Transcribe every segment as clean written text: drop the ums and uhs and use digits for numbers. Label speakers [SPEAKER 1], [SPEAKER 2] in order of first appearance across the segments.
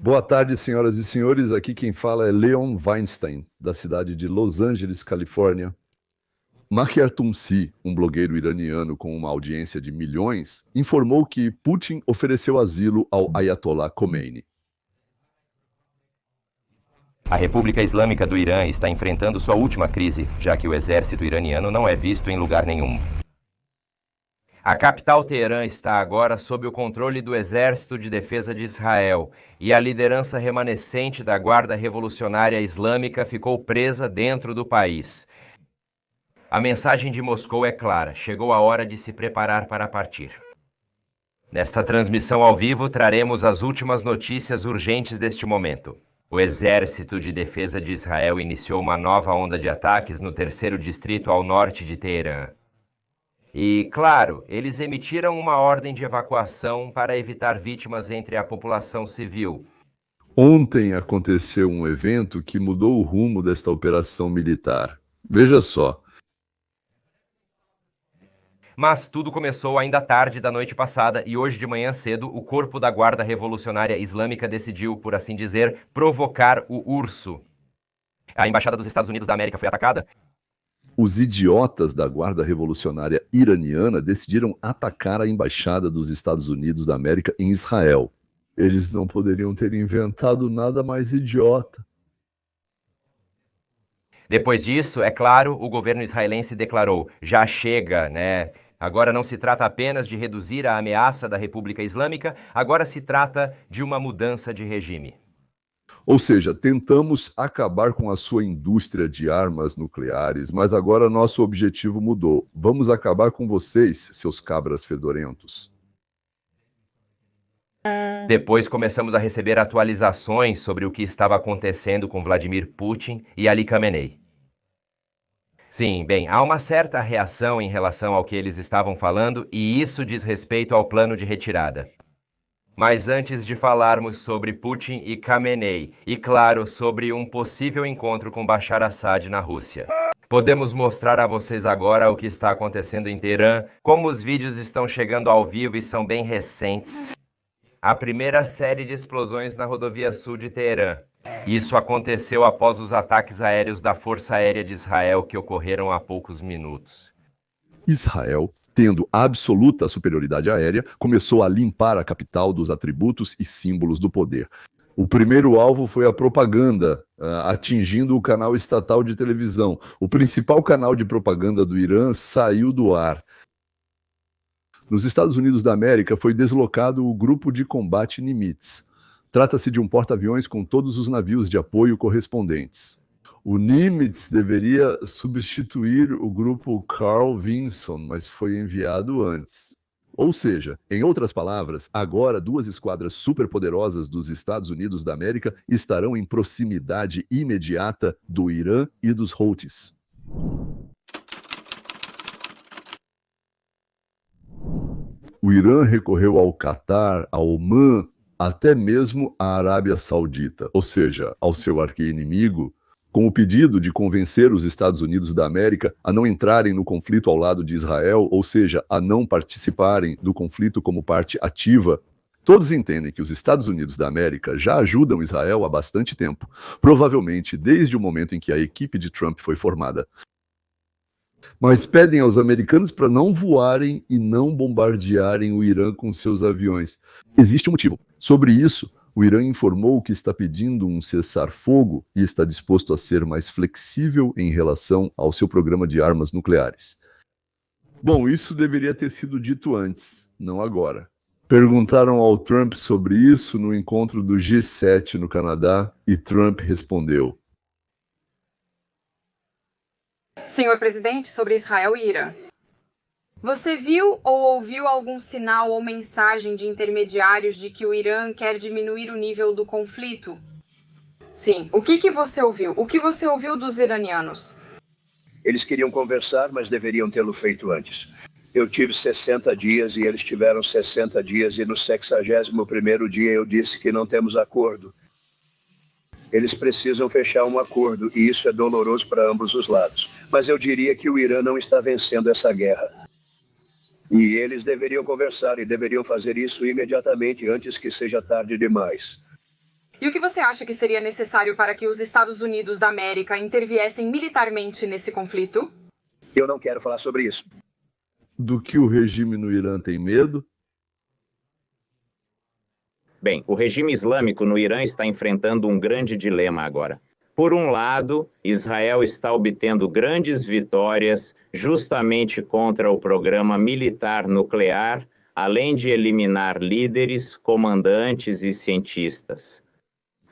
[SPEAKER 1] Boa tarde, senhoras e senhores. Aqui quem fala é Leon Weinstein, da cidade de Los Angeles, Califórnia. Maher Tumsi, um blogueiro iraniano com uma audiência de milhões, informou que Putin ofereceu asilo ao Ayatollah Khomeini.
[SPEAKER 2] A República Islâmica do Irã está enfrentando sua última crise, já que o exército iraniano não é visto em lugar nenhum. A capital Teherã está agora sob o controle do Exército de Defesa de Israel e a liderança remanescente da Guarda Revolucionária Islâmica ficou presa dentro do país. A mensagem de Moscou é clara: chegou a hora de se preparar para partir. Nesta transmissão ao vivo, traremos as últimas notícias urgentes deste momento. O Exército de Defesa de Israel iniciou uma nova onda de ataques no 3º distrito ao norte de Teherã. E, claro, eles emitiram uma ordem de evacuação para evitar vítimas entre a população civil.
[SPEAKER 1] Ontem aconteceu um evento que mudou o rumo desta operação militar. Veja só.
[SPEAKER 2] Mas tudo começou ainda tarde da noite passada e hoje de manhã cedo o corpo da Guarda Revolucionária Islâmica decidiu, por assim dizer, provocar o urso. A Embaixada dos Estados Unidos da América foi atacada.
[SPEAKER 1] Os idiotas da Guarda Revolucionária Iraniana decidiram atacar a Embaixada dos Estados Unidos da América em Israel. Eles não poderiam ter inventado nada mais idiota.
[SPEAKER 2] Depois disso, é claro, o governo israelense declarou: já chega, né? Agora não se trata apenas de reduzir a ameaça da República Islâmica, agora se trata de uma mudança de regime.
[SPEAKER 1] Ou seja, tentamos acabar com a sua indústria de armas nucleares, mas agora nosso objetivo mudou. Vamos acabar com vocês, seus cabras fedorentos.
[SPEAKER 2] Depois começamos a receber atualizações sobre o que estava acontecendo com Vladimir Putin e Ali Khamenei. Sim, bem, há uma certa reação em relação ao que eles estavam falando e isso diz respeito ao plano de retirada. Mas antes de falarmos sobre Putin e Khamenei, e claro, sobre um possível encontro com Bashar Assad na Rússia, podemos mostrar a vocês agora o que está acontecendo em Teherã, como os vídeos estão chegando ao vivo e são bem recentes. A primeira série de explosões na rodovia sul de Teherã. Isso aconteceu após os ataques aéreos da Força Aérea de Israel que ocorreram há poucos minutos.
[SPEAKER 1] Israel, tendo absoluta superioridade aérea, começou a limpar a capital dos atributos e símbolos do poder. O primeiro alvo foi a propaganda, atingindo o canal estatal de televisão. O principal canal de propaganda do Irã saiu do ar. Nos Estados Unidos da América foi deslocado o Grupo de Combate Nimitz. Trata-se de um porta-aviões com todos os navios de apoio correspondentes. O Nimitz deveria substituir o grupo Carl Vinson, mas foi enviado antes. Ou seja, em outras palavras, agora 2 esquadras superpoderosas dos Estados Unidos da América estarão em proximidade imediata do Irã e dos Houthis. O Irã recorreu ao Catar, ao Omã, até mesmo à Arábia Saudita, ou seja, ao seu arqui-inimigo, com o pedido de convencer os Estados Unidos da América a não entrarem no conflito ao lado de Israel, ou seja, a não participarem do conflito como parte ativa. Todos entendem que os Estados Unidos da América já ajudam Israel há bastante tempo, provavelmente desde o momento em que a equipe de Trump foi formada. Mas pedem aos americanos para não voarem e não bombardearem o Irã com seus aviões. Existe um motivo. Sobre isso, o Irã informou que está pedindo um cessar-fogo e está disposto a ser mais flexível em relação ao seu programa de armas nucleares. Bom, isso deveria ter sido dito antes, não agora. Perguntaram ao Trump sobre isso no encontro do G7 no Canadá e Trump respondeu:
[SPEAKER 3] Senhor presidente, sobre Israel e Irã. Você viu ou ouviu algum sinal ou mensagem de intermediários de que o Irã quer diminuir o nível do conflito? Sim. O que você ouviu? O que você ouviu dos iranianos?
[SPEAKER 4] Eles queriam conversar, mas deveriam tê-lo feito antes. Eu tive 60 dias e eles tiveram 60 dias e no 61º dia eu disse que não temos acordo. Eles precisam fechar um acordo e isso é doloroso para ambos os lados. Mas eu diria que o Irã não está vencendo essa guerra. E eles deveriam conversar e deveriam fazer isso imediatamente antes que seja tarde demais.
[SPEAKER 3] E o que você acha que seria necessário para que os Estados Unidos da América interviessem militarmente nesse conflito?
[SPEAKER 4] Eu não quero falar sobre isso.
[SPEAKER 1] Do que o regime no Irã tem medo?
[SPEAKER 5] Bem, o regime islâmico no Irã está enfrentando um grande dilema agora. Por um lado, Israel está obtendo grandes vitórias justamente contra o programa militar nuclear, além de eliminar líderes, comandantes e cientistas.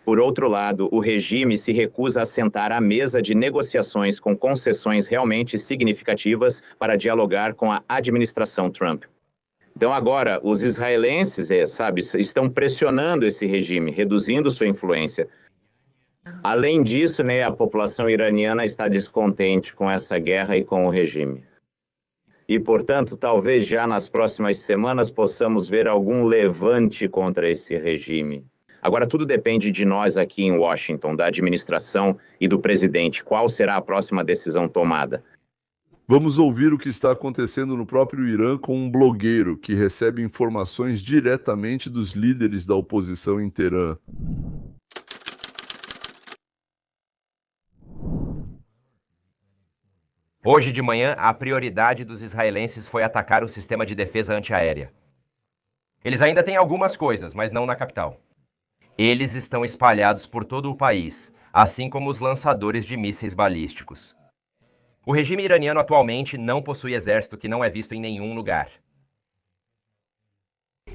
[SPEAKER 5] Por outro lado, o regime se recusa a sentar à mesa de negociações com concessões realmente significativas para dialogar com a administração Trump. Então agora, os israelenses, estão pressionando esse regime, reduzindo sua influência. Além disso, a população iraniana está descontente com essa guerra e com o regime. E, portanto, talvez já nas próximas semanas possamos ver algum levante contra esse regime. Agora, tudo depende de nós aqui em Washington, da administração e do presidente. Qual será a próxima decisão tomada?
[SPEAKER 1] Vamos ouvir o que está acontecendo no próprio Irã com um blogueiro que recebe informações diretamente dos líderes da oposição em Teherã.
[SPEAKER 2] Hoje de manhã, a prioridade dos israelenses foi atacar o sistema de defesa antiaérea. Eles ainda têm algumas coisas, mas não na capital. Eles estão espalhados por todo o país, assim como os lançadores de mísseis balísticos. O regime iraniano atualmente não possui exército que não é visto em nenhum lugar.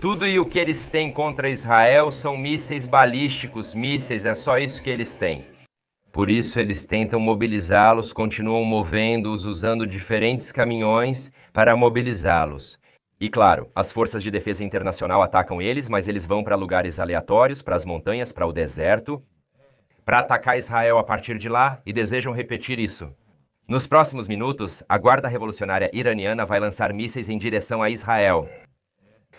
[SPEAKER 2] Tudo e o que eles têm contra Israel são mísseis balísticos, é só isso que eles têm. Por isso eles tentam mobilizá-los, continuam movendo-os usando diferentes caminhões para mobilizá-los. E claro, as forças de defesa internacional atacam eles, mas eles vão para lugares aleatórios, para as montanhas, para o deserto, para atacar Israel a partir de lá e desejam repetir isso. Nos próximos minutos, a Guarda Revolucionária Iraniana vai lançar mísseis em direção a Israel.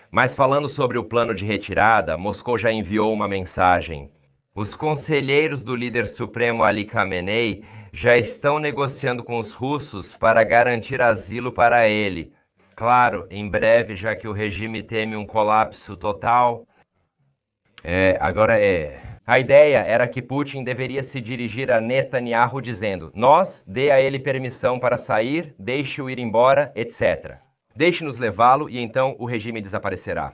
[SPEAKER 2] Mas falando sobre o plano de retirada, Moscou já enviou uma mensagem. Os conselheiros do líder supremo Ali Khamenei já estão negociando com os russos para garantir asilo para ele. Claro, em breve, já que o regime teme um colapso total. A ideia era que Putin deveria se dirigir a Netanyahu dizendo: nós, dê a ele permissão para sair, deixe-o ir embora, etc. Deixe-nos levá-lo e então o regime desaparecerá.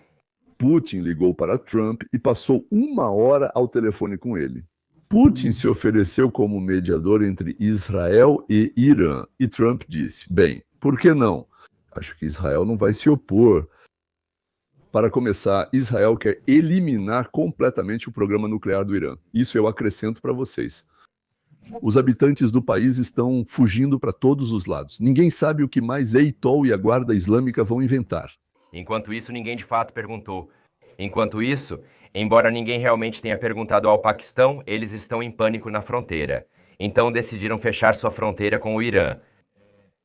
[SPEAKER 1] Putin ligou para Trump e passou 1 hora ao telefone com ele. Putin se ofereceu como mediador entre Israel e Irã e Trump disse: bem, por que não? Acho que Israel não vai se opor. Para começar, Israel quer eliminar completamente o programa nuclear do Irã. Isso eu acrescento para vocês. Os habitantes do país estão fugindo para todos os lados. Ninguém sabe o que mais Eitol e a Guarda Islâmica vão inventar.
[SPEAKER 2] Enquanto isso, ninguém de fato perguntou. Enquanto isso, embora ninguém realmente tenha perguntado ao Paquistão, eles estão em pânico na fronteira. Então decidiram fechar sua fronteira com o Irã.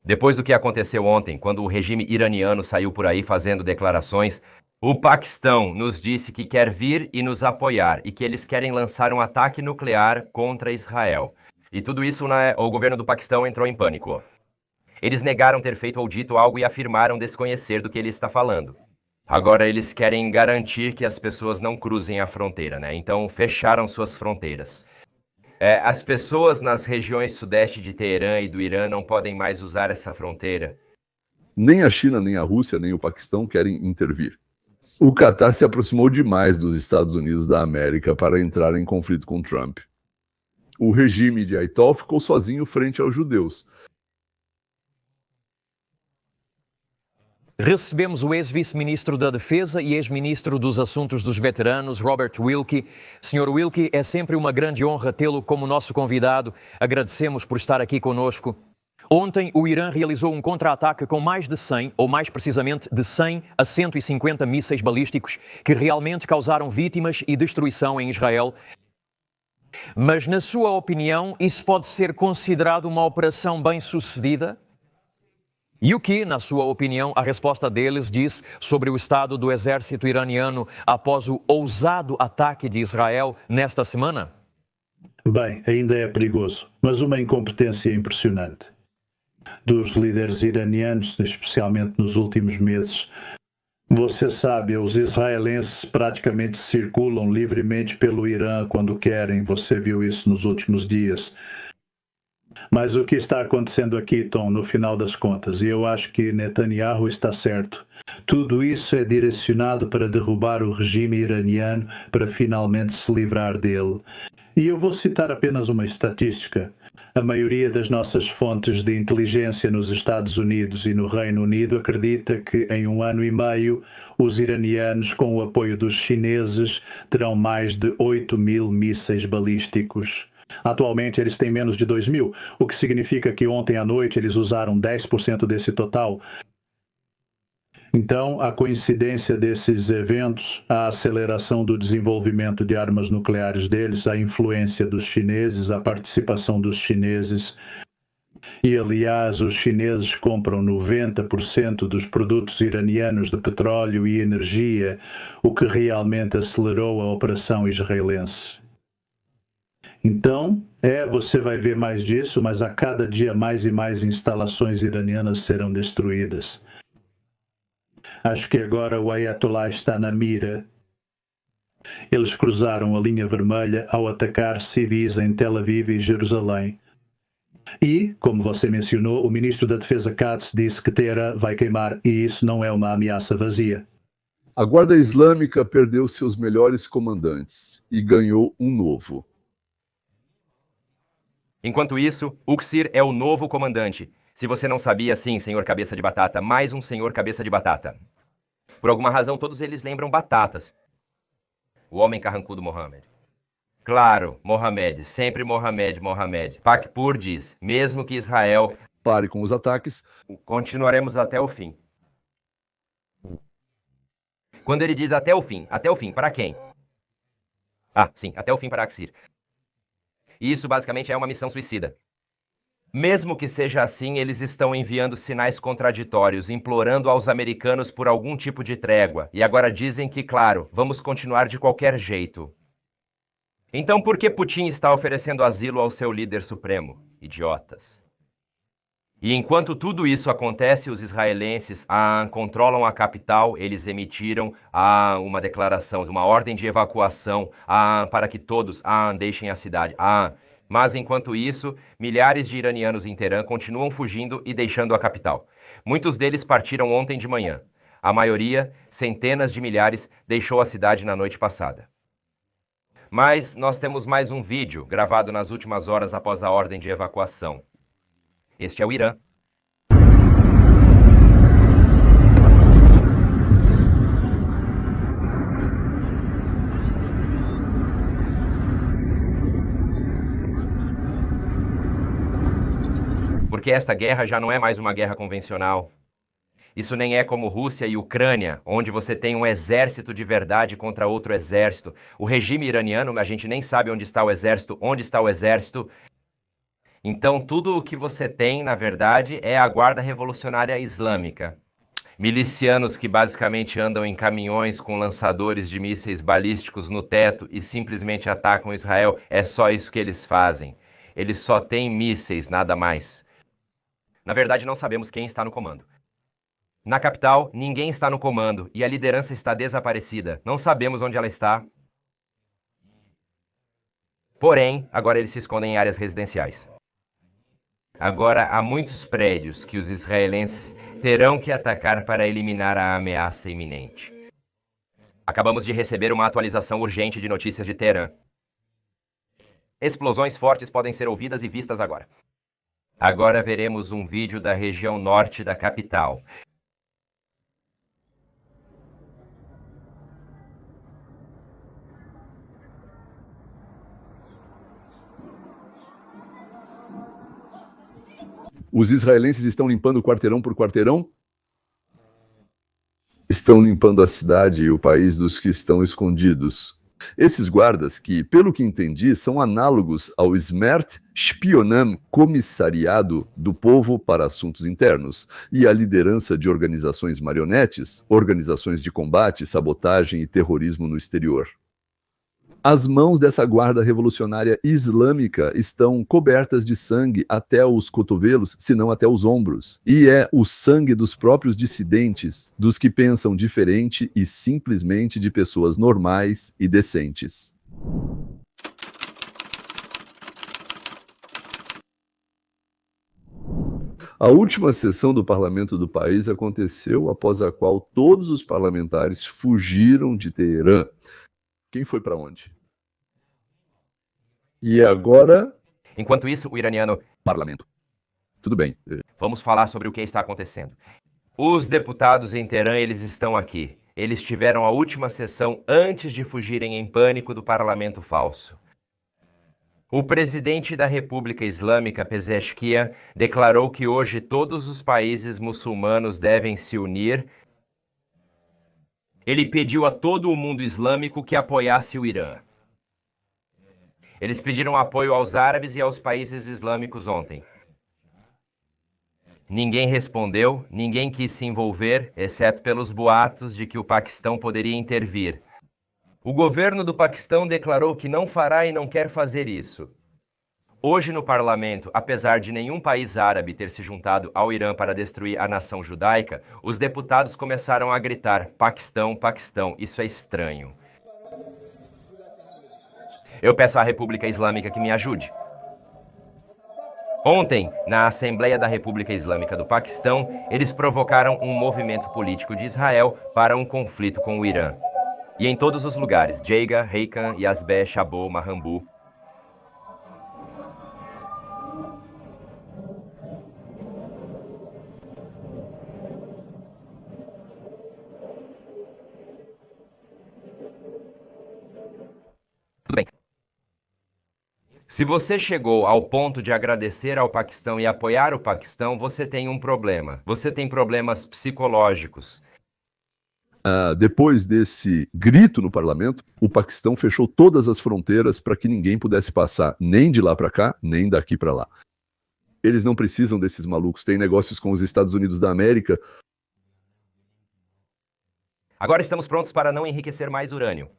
[SPEAKER 2] Depois do que aconteceu ontem, quando o regime iraniano saiu por aí fazendo declarações, o Paquistão nos disse que quer vir e nos apoiar e que eles querem lançar um ataque nuclear contra Israel. E tudo isso, o governo do Paquistão entrou em pânico. Eles negaram ter feito ou dito algo e afirmaram desconhecer do que ele está falando. Agora eles querem garantir que as pessoas não cruzem a fronteira, Então fecharam suas fronteiras. As pessoas nas regiões sudeste de Teherã e do Irã não podem mais usar essa fronteira.
[SPEAKER 1] Nem a China, nem a Rússia, nem o Paquistão querem intervir. O Catar se aproximou demais dos Estados Unidos da América para entrar em conflito com Trump. O regime de Ayatollah ficou sozinho frente aos judeus.
[SPEAKER 6] Recebemos o ex-vice-ministro da Defesa e ex-ministro dos Assuntos dos Veteranos, Robert Wilkie. Sr. Wilkie, é sempre uma grande honra tê-lo como nosso convidado. Agradecemos por estar aqui conosco. Ontem, o Irã realizou um contra-ataque com mais de 100, ou mais precisamente de 100 a 150 mísseis balísticos que realmente causaram vítimas e destruição em Israel. Mas, na sua opinião, isso pode ser considerado uma operação bem-sucedida? E o que, na sua opinião, a resposta deles diz sobre o estado do exército iraniano após o ousado ataque de Israel nesta semana?
[SPEAKER 7] Bem, ainda é perigoso, mas uma incompetência impressionante dos líderes iranianos, especialmente nos últimos meses, Você sabe, os israelenses praticamente circulam livremente pelo Irã quando querem. Você viu isso nos últimos dias. Mas o que está acontecendo aqui, Tom, no final das contas, e eu acho que Netanyahu está certo, tudo isso é direcionado para derrubar o regime iraniano, para finalmente se livrar dele. E eu vou citar apenas uma estatística. A maioria das nossas fontes de inteligência nos Estados Unidos e no Reino Unido acredita que em 1 ano e meio os iranianos, com o apoio dos chineses, terão mais de 8.000 mísseis balísticos. Atualmente eles têm menos de 2.000, o que significa que ontem à noite eles usaram 10% desse total. Então, a coincidência desses eventos, a aceleração do desenvolvimento de armas nucleares deles, a influência dos chineses, a participação dos chineses. E, aliás, os chineses compram 90% dos produtos iranianos de petróleo e energia, o que realmente acelerou a operação israelense. Então, você vai ver mais disso, mas a cada dia mais e mais instalações iranianas serão destruídas. Acho que agora o Ayatollah está na mira. Eles cruzaram a linha vermelha ao atacar civis em Tel Aviv e Jerusalém. E, como você mencionou, o ministro da Defesa Katz disse que Teherã vai queimar, e isso não é uma ameaça vazia.
[SPEAKER 1] A Guarda Islâmica perdeu seus melhores comandantes e ganhou um novo.
[SPEAKER 2] Enquanto isso, Uqsir é o novo comandante. Se você não sabia, sim, senhor cabeça de batata, mais um senhor cabeça de batata. Por alguma razão, todos eles lembram batatas. O homem carrancudo Mohammed. Claro, Mohammed, sempre Mohammed, Mohammed. Pakpur diz, mesmo que Israel...
[SPEAKER 1] Pare com os ataques.
[SPEAKER 2] Continuaremos até o fim. Quando ele diz até o fim, para quem? Ah, sim, até o fim para Uqsir. Isso basicamente é uma missão suicida. Mesmo que seja assim, eles estão enviando sinais contraditórios, implorando aos americanos por algum tipo de trégua. E agora dizem que, claro, vamos continuar de qualquer jeito. Então por que Putin está oferecendo asilo ao seu líder supremo? Idiotas. E enquanto tudo isso acontece, os israelenses controlam a capital, eles emitiram uma declaração, uma ordem de evacuação para que todos deixem a cidade. Mas enquanto isso, milhares de iranianos em Teherã continuam fugindo e deixando a capital. Muitos deles partiram ontem de manhã. A maioria, centenas de milhares, deixou a cidade na noite passada. Mas nós temos mais um vídeo gravado nas últimas horas após a ordem de evacuação. Este é o Irã. Porque esta guerra já não é mais uma guerra convencional. Isso nem é como Rússia e Ucrânia, onde você tem um exército de verdade contra outro exército. O regime iraniano, a gente nem sabe onde está o exército, Então, tudo o que você tem, na verdade, é a Guarda Revolucionária Islâmica. Milicianos que basicamente andam em caminhões com lançadores de mísseis balísticos no teto e simplesmente atacam Israel. É só isso que eles fazem. Eles só têm mísseis, nada mais. Na verdade, não sabemos quem está no comando. Na capital, ninguém está no comando e a liderança está desaparecida. Não sabemos onde ela está. Porém, agora eles se escondem em áreas residenciais. Agora, há muitos prédios que os israelenses terão que atacar para eliminar a ameaça iminente. Acabamos de receber uma atualização urgente de notícias de Teherã. Explosões fortes podem ser ouvidas e vistas agora. Agora veremos um vídeo da região norte da capital.
[SPEAKER 1] Os israelenses estão limpando quarteirão por quarteirão? Estão limpando a cidade e o país dos que estão escondidos. Esses guardas, que, pelo que entendi, são análogos ao Smert Shpionam, Comissariado do Povo para Assuntos Internos, e à liderança de organizações marionetes, organizações de combate, sabotagem e terrorismo no exterior. As mãos dessa guarda revolucionária islâmica estão cobertas de sangue até os cotovelos, se não até os ombros. E é o sangue dos próprios dissidentes, dos que pensam diferente e simplesmente de pessoas normais e decentes. A última sessão do parlamento do país aconteceu após a qual todos os parlamentares fugiram de Teherã. Quem foi para onde? E agora?
[SPEAKER 2] Enquanto isso, o iraniano...
[SPEAKER 1] Parlamento. Tudo bem.
[SPEAKER 2] Vamos falar sobre o que está acontecendo. Os deputados em Teherã, eles estão aqui. Eles tiveram a última sessão antes de fugirem em pânico do parlamento falso. O presidente da República Islâmica, Pezeshkian, declarou que hoje todos os países muçulmanos devem se unir. Ele pediu a todo o mundo islâmico que apoiasse o Irã. Eles pediram apoio aos árabes e aos países islâmicos ontem. Ninguém respondeu, ninguém quis se envolver, exceto pelos boatos de que o Paquistão poderia intervir. O governo do Paquistão declarou que não fará e não quer fazer isso. Hoje no parlamento, apesar de nenhum país árabe ter se juntado ao Irã para destruir a nação judaica, os deputados começaram a gritar: Paquistão, Paquistão, isso é estranho. Eu peço à República Islâmica que me ajude. Ontem, na Assembleia da República Islâmica do Paquistão, eles provocaram um movimento político de Israel para um conflito com o Irã. E em todos os lugares, Jeiga, Heikan, Yazbeh, Chabot, Mahambu. Tudo bem. Se você chegou ao ponto de agradecer ao Paquistão e apoiar o Paquistão, você tem um problema. Você tem problemas psicológicos.
[SPEAKER 1] Depois desse grito no parlamento, o Paquistão fechou todas as fronteiras para que ninguém pudesse passar nem de lá para cá, nem daqui para lá. Eles não precisam desses malucos, têm negócios com os Estados Unidos da América.
[SPEAKER 2] Agora estamos prontos para não enriquecer mais urânio.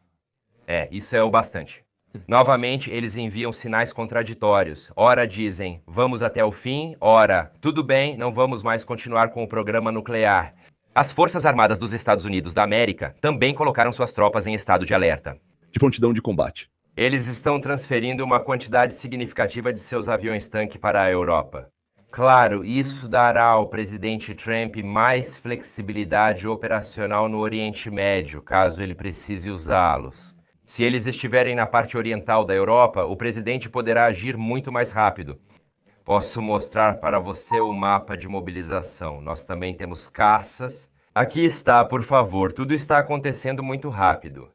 [SPEAKER 2] Isso é o bastante. Novamente, eles enviam sinais contraditórios. Ora dizem, vamos até o fim, ora, tudo bem, não vamos mais continuar com o programa nuclear. As Forças Armadas dos Estados Unidos da América também colocaram suas tropas em estado de alerta.
[SPEAKER 1] De prontidão de combate.
[SPEAKER 2] Eles estão transferindo uma quantidade significativa de seus aviões-tanque para a Europa. Claro, isso dará ao presidente Trump mais flexibilidade operacional no Oriente Médio, caso ele precise usá-los. Se eles estiverem na parte oriental da Europa, o presidente poderá agir muito mais rápido. Posso mostrar para você o mapa de mobilização. Nós também temos caças. Aqui está, por favor. Tudo está acontecendo muito rápido.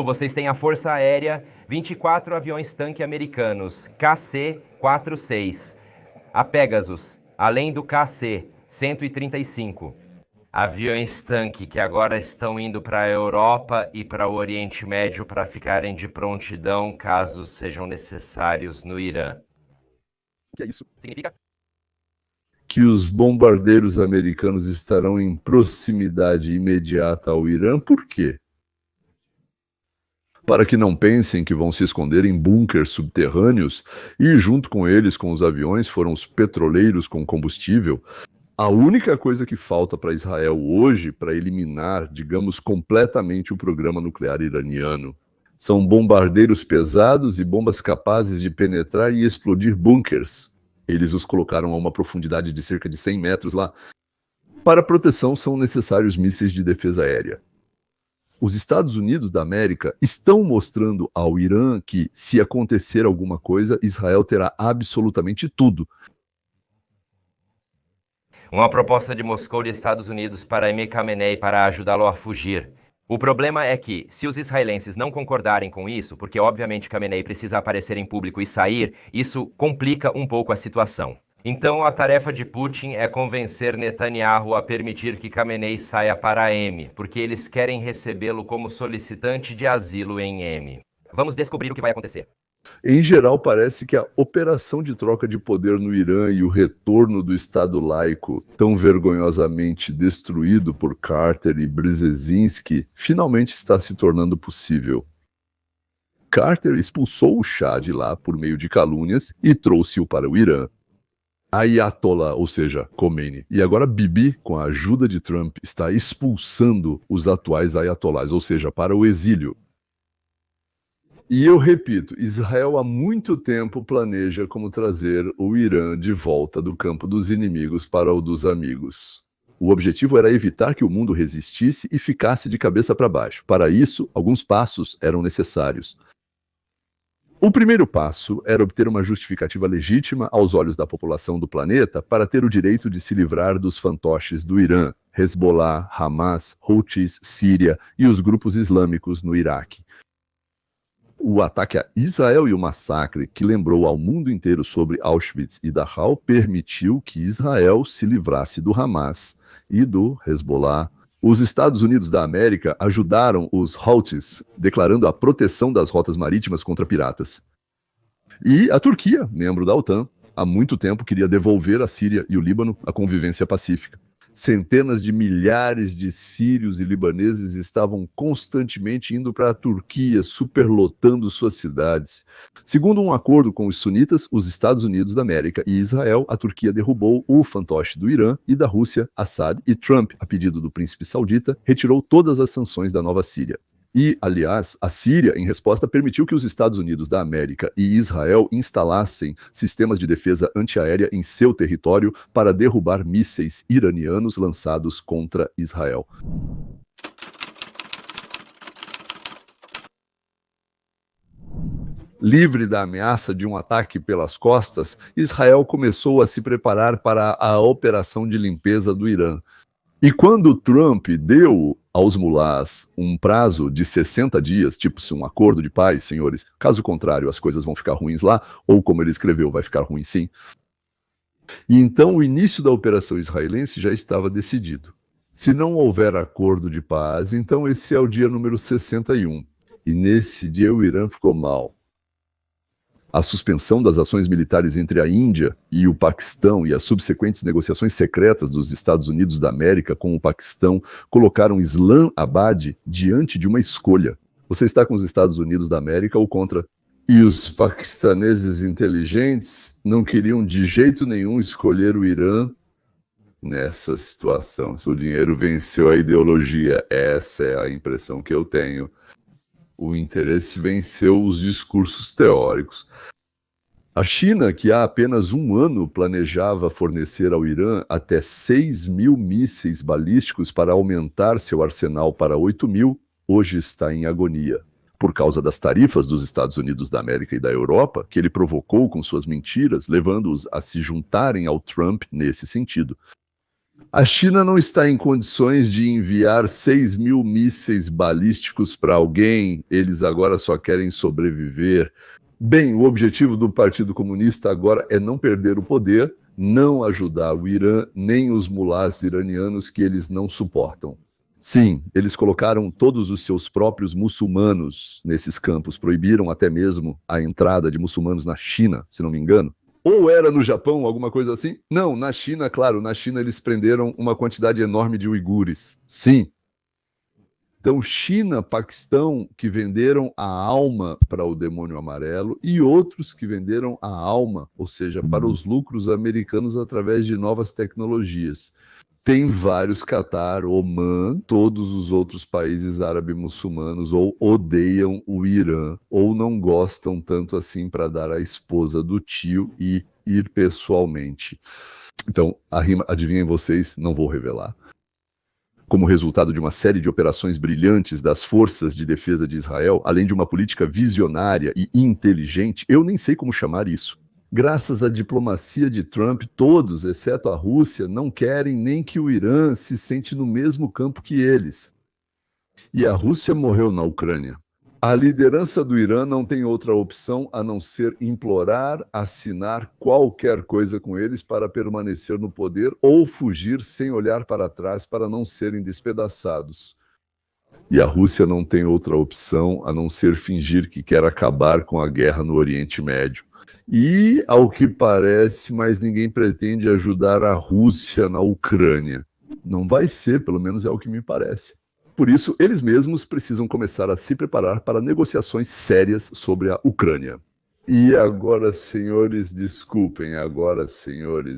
[SPEAKER 2] Vocês têm a Força Aérea, 24 aviões-tanque americanos, KC-46. A Pegasus, além do KC-135. Aviões-tanque que agora estão indo para a Europa e para o Oriente Médio para ficarem de prontidão caso sejam necessários no Irã.
[SPEAKER 1] O que é isso?
[SPEAKER 2] Significa
[SPEAKER 1] que os bombardeiros americanos estarão em proximidade imediata ao Irã. Por quê? Para que não pensem que vão se esconder em bunkers subterrâneos e, junto com eles, com os aviões, foram os petroleiros com combustível. A única coisa que falta para Israel hoje, para eliminar, digamos, completamente o programa nuclear iraniano, são bombardeiros pesados e bombas capazes de penetrar e explodir bunkers. Eles os colocaram a uma profundidade de cerca de 100 metros lá. Para proteção são necessários mísseis de defesa aérea. Os Estados Unidos da América estão mostrando ao Irã que, se acontecer alguma coisa, Israel terá absolutamente tudo.
[SPEAKER 2] Uma proposta de Moscou e Estados Unidos para Emir Khamenei para ajudá-lo a fugir. O problema é que, se os israelenses não concordarem com isso, porque obviamente Khamenei precisa aparecer em público e sair, isso complica um pouco a situação. Então a tarefa de Putin é convencer Netanyahu a permitir que Khamenei saia para M, porque eles querem recebê-lo como solicitante de asilo em M. Vamos descobrir o que vai acontecer.
[SPEAKER 1] Em geral, parece que a operação de troca de poder no Irã e o retorno do Estado laico, tão vergonhosamente destruído por Carter e Brzezinski, finalmente está se tornando possível. Carter expulsou o Shah de lá por meio de calúnias e trouxe-o para o Irã. Ayatollah, ou seja, Khomeini. E agora Bibi, com a ajuda de Trump, está expulsando os atuais ayatollahs, ou seja, para o exílio. E eu repito, Israel há muito tempo planeja como trazer o Irã de volta do campo dos inimigos para o dos amigos. O objetivo era evitar que o mundo resistisse e ficasse de cabeça para baixo. Para isso, alguns passos eram necessários. O primeiro passo era obter uma justificativa legítima aos olhos da população do planeta para ter o direito de se livrar dos fantoches do Irã, Hezbollah, Hamas, Houthis, Síria e os grupos islâmicos no Iraque. O ataque a Israel e o massacre que lembrou ao mundo inteiro sobre Auschwitz e Dachau permitiu que Israel se livrasse do Hamas e do Hezbollah. Os Estados Unidos da América ajudaram os Houthis, declarando a proteção das rotas marítimas contra piratas. E a Turquia, membro da OTAN, há muito tempo queria devolver à Síria e o Líbano a convivência pacífica. Centenas de milhares de sírios e libaneses estavam constantemente indo para a Turquia, superlotando suas cidades. Segundo um acordo com os sunitas, os Estados Unidos da América e Israel, a Turquia derrubou o fantoche do Irã e da Rússia, Assad, e Trump, a pedido do príncipe saudita, retirou todas as sanções da Nova Síria. E, aliás, a Síria, em resposta, permitiu que os Estados Unidos da América e Israel instalassem sistemas de defesa antiaérea em seu território para derrubar mísseis iranianos lançados contra Israel. Livre da ameaça de um ataque pelas costas, Israel começou a se preparar para a operação de limpeza do Irã. E quando Trump deu aos mulás um prazo de 60 dias, tipo-se um acordo de paz, senhores, caso contrário as coisas vão ficar ruins lá, ou como ele escreveu, vai ficar ruim sim. E então o início da operação israelense já estava decidido. Se não houver acordo de paz, então esse é o dia número 61. E nesse dia o Irã ficou mal. A suspensão das ações militares entre a Índia e o Paquistão e as subsequentes negociações secretas dos Estados Unidos da América com o Paquistão colocaram Islamabad diante de uma escolha. Você está com os Estados Unidos da América ou contra? E os paquistaneses inteligentes não queriam de jeito nenhum escolher o Irã nessa situação. Se o dinheiro venceu a ideologia, essa é a impressão que eu tenho. O interesse venceu os discursos teóricos. A China, que há apenas um ano planejava fornecer ao Irã até 6.000 mísseis balísticos para aumentar seu arsenal para 8.000, hoje está em agonia. Por causa das tarifas dos Estados Unidos da América e da Europa, que ele provocou com suas mentiras, levando-os a se juntarem ao Trump nesse sentido. A China não está em condições de enviar 6.000 mísseis balísticos para alguém, eles agora só querem sobreviver. Bem, o objetivo do Partido Comunista agora é não perder o poder, não ajudar o Irã, nem os mulás iranianos que eles não suportam. Sim, eles colocaram todos os seus próprios muçulmanos nesses campos, proibiram até mesmo a entrada de muçulmanos na China, se não me engano. Ou era no Japão, alguma coisa assim? Não, na China, claro, na China eles prenderam uma quantidade enorme de uigures. Sim. Então, China, Paquistão, que venderam a alma para o demônio amarelo e outros que venderam a alma, ou seja, para os lucros americanos através de novas tecnologias. Tem vários, Catar, Omã, todos os outros países árabes muçulmanos ou odeiam o Irã ou não gostam tanto assim para dar a esposa do tio e ir pessoalmente. Então, a rima, adivinhem vocês, não vou revelar. Como resultado de uma série de operações brilhantes das forças de defesa de Israel, além de uma política visionária e inteligente, eu nem sei como chamar isso. Graças à diplomacia de Trump, todos, exceto a Rússia, não querem nem que o Irã se sente no mesmo campo que eles. E a Rússia morreu na Ucrânia. A liderança do Irã não tem outra opção a não ser implorar, assinar qualquer coisa com eles para permanecer no poder ou fugir sem olhar para trás para não serem despedaçados. E a Rússia não tem outra opção a não ser fingir que quer acabar com a guerra no Oriente Médio. E, ao que parece, mas ninguém pretende ajudar a Rússia na Ucrânia. Não vai ser, pelo menos é o que me parece. Por isso, eles mesmos precisam começar a se preparar para negociações sérias sobre a Ucrânia. E agora, senhores, desculpem,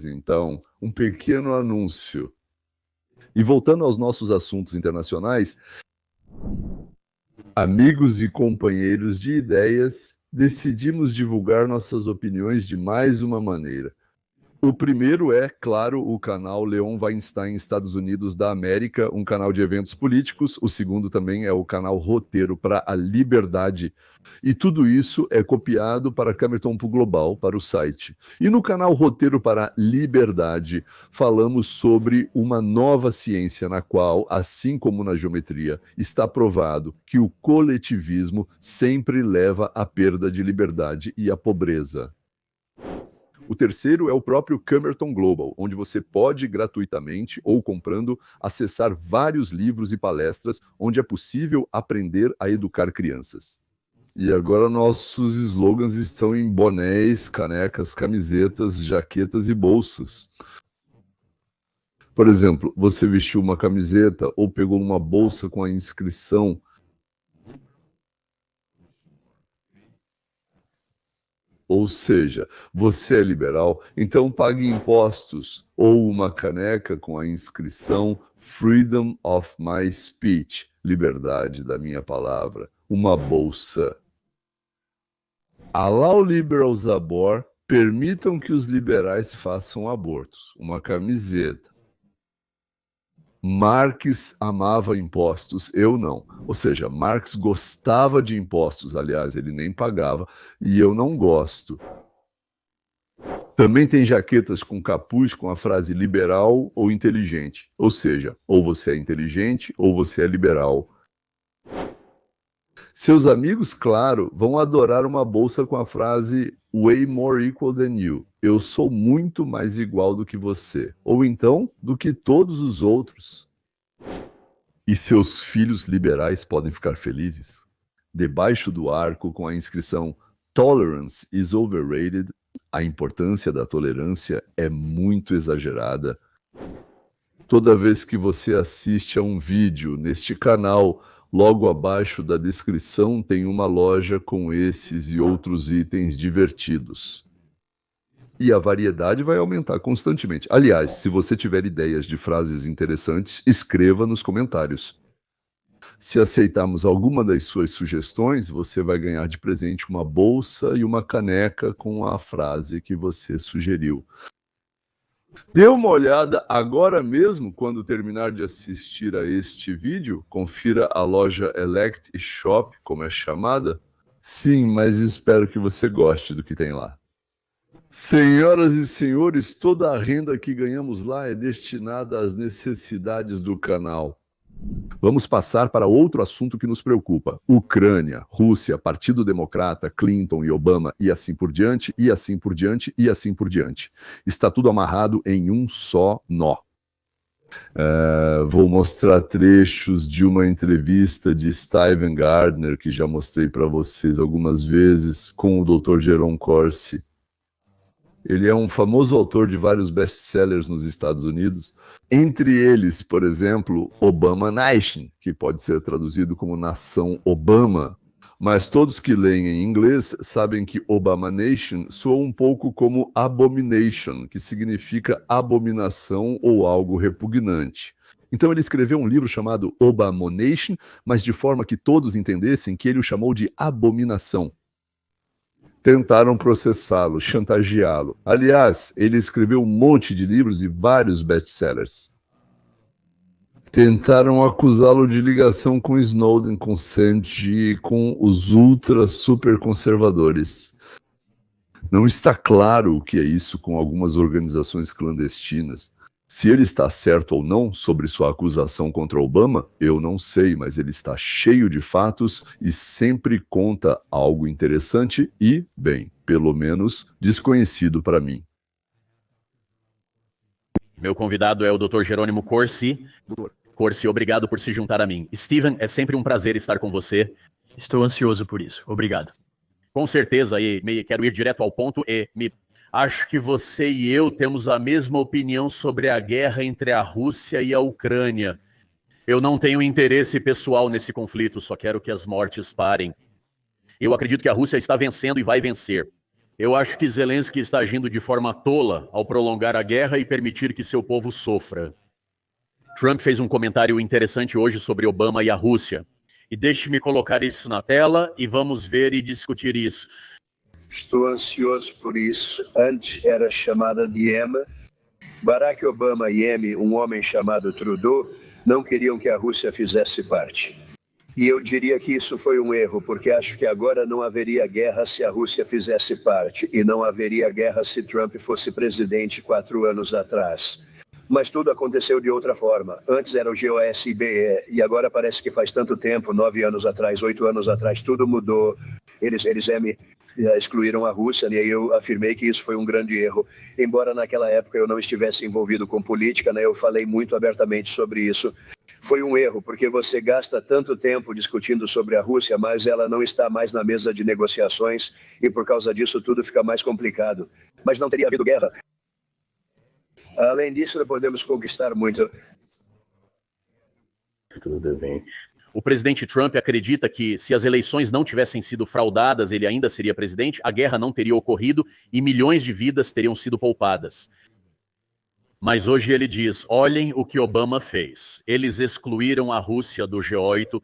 [SPEAKER 1] então, um pequeno anúncio. E voltando aos nossos assuntos internacionais, amigos e companheiros de ideias, decidimos divulgar nossas opiniões de mais uma maneira. O primeiro é, claro, o canal Leon Weinstein Estados Unidos da América, um canal de eventos políticos. O segundo também é o canal Roteiro para a Liberdade. E tudo isso é copiado para Camerton Global, para o site. E no canal Roteiro para a Liberdade, falamos sobre uma nova ciência na qual, assim como na geometria, está provado que o coletivismo sempre leva à perda de liberdade e à pobreza. O terceiro é o próprio Camerton Global, onde você pode gratuitamente ou comprando acessar vários livros e palestras onde é possível aprender a educar crianças. E agora nossos slogans estão em bonés, canecas, camisetas, jaquetas e bolsas. Por exemplo, você vestiu uma camiseta ou pegou uma bolsa com a inscrição ou seja, você é liberal, então pague impostos, ou uma caneca com a inscrição Freedom of My Speech, liberdade da minha palavra, uma bolsa. Allow liberals abort, permitam que os liberais façam abortos, uma camiseta. Marx amava impostos, eu não. Ou seja, Marx gostava de impostos, aliás, ele nem pagava, e eu não gosto. Também tem jaquetas com capuz com a frase liberal ou inteligente. Ou seja, ou você é inteligente ou você é liberal. Seus amigos, claro, vão adorar uma bolsa com a frase way more equal than you. Eu sou muito mais igual do que você. Ou então, do que todos os outros. E seus filhos liberais podem ficar felizes? Debaixo do arco, com a inscrição Tolerance is overrated, a importância da tolerância é muito exagerada. Toda vez que você assiste a um vídeo neste canal, logo abaixo da descrição tem uma loja com esses e outros itens divertidos. E a variedade vai aumentar constantemente. Aliás, se você tiver ideias de frases interessantes, escreva nos comentários. Se aceitarmos alguma das suas sugestões, você vai ganhar de presente uma bolsa e uma caneca com a frase que você sugeriu. Dê uma olhada agora mesmo, quando terminar de assistir a este vídeo. Confira a loja Elect Shop, como é chamada. Sim, mas espero que você goste do que tem lá. Senhoras e senhores, toda a renda que ganhamos lá é destinada às necessidades do canal. Vamos passar para outro assunto que nos preocupa. Ucrânia, Rússia, Partido Democrata, Clinton e Obama, e assim por diante, e assim por diante, e assim por diante. Está tudo amarrado em um só nó. Vou mostrar trechos de uma entrevista de Stephen Gardner, que já mostrei para vocês algumas vezes, com o Dr. Jerome Corsi. Ele é um famoso autor de vários best-sellers nos Estados Unidos, entre eles, por exemplo, Obama Nation, que pode ser traduzido como Nação Obama, mas todos que leem em inglês sabem que Obama Nation soa um pouco como abomination, que significa abominação ou algo repugnante. Então ele escreveu um livro chamado Obamonation, mas de forma que todos entendessem que ele o chamou de abominação. Tentaram processá-lo, chantageá-lo. Aliás, ele escreveu um monte de livros e vários best-sellers. Tentaram acusá-lo de ligação com Snowden, com Sanji e com os ultra-super conservadores. Não está claro o que é isso com algumas organizações clandestinas. Se ele está certo ou não sobre sua acusação contra Obama, eu não sei, mas ele está cheio de fatos e sempre conta algo interessante e, bem, pelo menos, desconhecido para mim.
[SPEAKER 8] Meu convidado é o Dr. Jerônimo Corsi. Corsi, obrigado por se juntar a mim. Steven, é sempre um prazer estar com você.
[SPEAKER 9] Estou ansioso por isso. Obrigado.
[SPEAKER 8] Com certeza, e quero ir direto ao ponto acho que você e eu temos a mesma opinião sobre a guerra entre a Rússia e a Ucrânia. Eu não tenho interesse pessoal nesse conflito, só quero que as mortes parem. Eu acredito que a Rússia está vencendo e vai vencer. Eu acho que Zelensky está agindo de forma tola ao prolongar a guerra e permitir que seu povo sofra. Trump fez um comentário interessante hoje sobre Obama e a Rússia. E deixe-me colocar isso na tela e vamos ver e discutir isso.
[SPEAKER 4] Estou ansioso por isso. Antes era chamada de Emma. Barack Obama e M, um homem chamado Trudeau, não queriam que a Rússia fizesse parte. E eu diria que isso foi um erro, porque acho que agora não haveria guerra se a Rússia fizesse parte, e não haveria guerra se Trump fosse presidente 4 anos atrás. Mas tudo aconteceu de outra forma. Antes era o GOSBE, e agora parece que faz tanto tempo, 9 anos atrás, 8 anos atrás, tudo mudou. Eles excluíram a Rússia, e eu afirmei que isso foi um grande erro. Embora naquela época eu não estivesse envolvido com política, eu falei muito abertamente sobre isso. Foi um erro, porque você gasta tanto tempo discutindo sobre a Rússia, mas ela não está mais na mesa de negociações, e por causa disso tudo fica mais complicado. Mas não teria havido guerra. Além disso, podemos conquistar muito.
[SPEAKER 8] Tudo bem. O presidente Trump acredita que se as eleições não tivessem sido fraudadas, ele ainda seria presidente, a guerra não teria ocorrido e milhões de vidas teriam sido poupadas. Mas hoje ele diz, olhem o que Obama fez. Eles excluíram a Rússia do G8.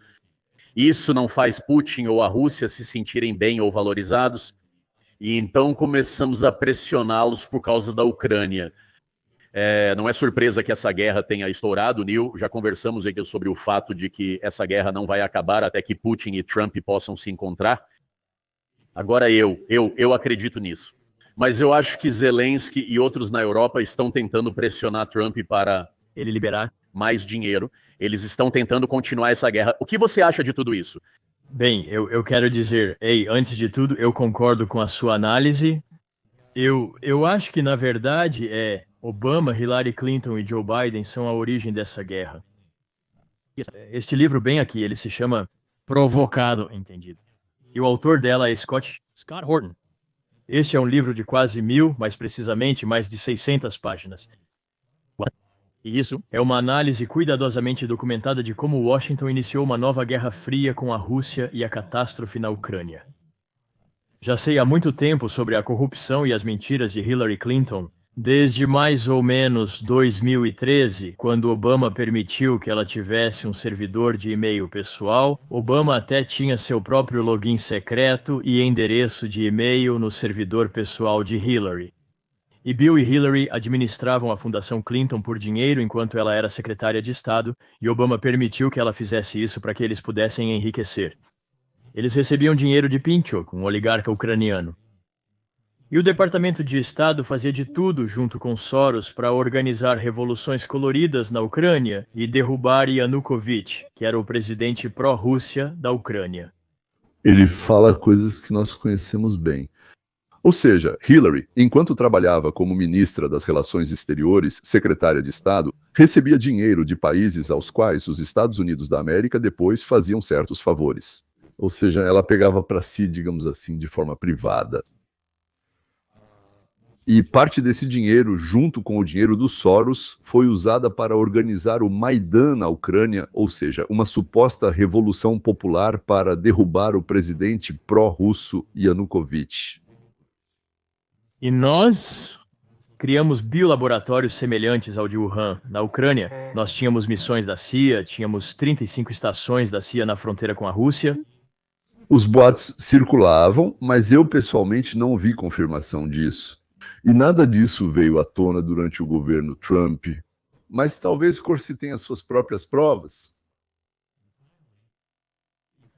[SPEAKER 8] Isso não faz Putin ou a Rússia se sentirem bem ou valorizados. E então começamos a pressioná-los por causa da Ucrânia. Não é surpresa que essa guerra tenha estourado, Neil. Já conversamos aqui sobre o fato de que essa guerra não vai acabar até que Putin e Trump possam se encontrar. Agora eu acredito nisso. Mas eu acho que Zelensky e outros na Europa estão tentando pressionar Trump para ele liberar mais dinheiro. Eles estão tentando continuar essa guerra. O que você acha de tudo isso?
[SPEAKER 9] Bem, eu quero dizer, antes de tudo, eu concordo com a sua análise. Eu acho que, na verdade, Obama, Hillary Clinton e Joe Biden são a origem dessa guerra. Este livro bem aqui, ele se chama Provocado, Entendido. E o autor dela é Scott Horton. Este é um livro de quase 1000, mais precisamente, mais de 600 páginas. E isso é uma análise cuidadosamente documentada de como Washington iniciou uma nova guerra fria com a Rússia e a catástrofe na Ucrânia. Já sei há muito tempo sobre a corrupção e as mentiras de Hillary Clinton, desde mais ou menos 2013, quando Obama permitiu que ela tivesse um servidor de e-mail pessoal. Obama até tinha seu próprio login secreto e endereço de e-mail no servidor pessoal de Hillary. E Bill e Hillary administravam a Fundação Clinton por dinheiro enquanto ela era secretária de Estado, e Obama permitiu que ela fizesse isso para que eles pudessem enriquecer. Eles recebiam dinheiro de Pinchuk, um oligarca ucraniano. E o Departamento de Estado fazia de tudo junto com Soros para organizar revoluções coloridas na Ucrânia e derrubar Yanukovych, que era o presidente pró-Rússia da Ucrânia.
[SPEAKER 1] Ele fala coisas que nós conhecemos bem. Ou seja, Hillary, enquanto trabalhava como ministra das Relações Exteriores, secretária de Estado, recebia dinheiro de países aos quais os Estados Unidos da América depois faziam certos favores. Ou seja, ela pegava para si, digamos assim, de forma privada. E parte desse dinheiro, junto com o dinheiro dos Soros, foi usada para organizar o Maidan na Ucrânia, ou seja, uma suposta revolução popular para derrubar o presidente pró-russo Yanukovych.
[SPEAKER 9] E nós criamos biolaboratórios semelhantes ao de Wuhan. Na Ucrânia, nós tínhamos missões da CIA, tínhamos 35 estações da CIA na fronteira com a Rússia.
[SPEAKER 1] Os boatos circulavam, mas eu pessoalmente não vi confirmação disso. E nada disso veio à tona durante o governo Trump. Mas talvez Corsi tenha suas próprias provas.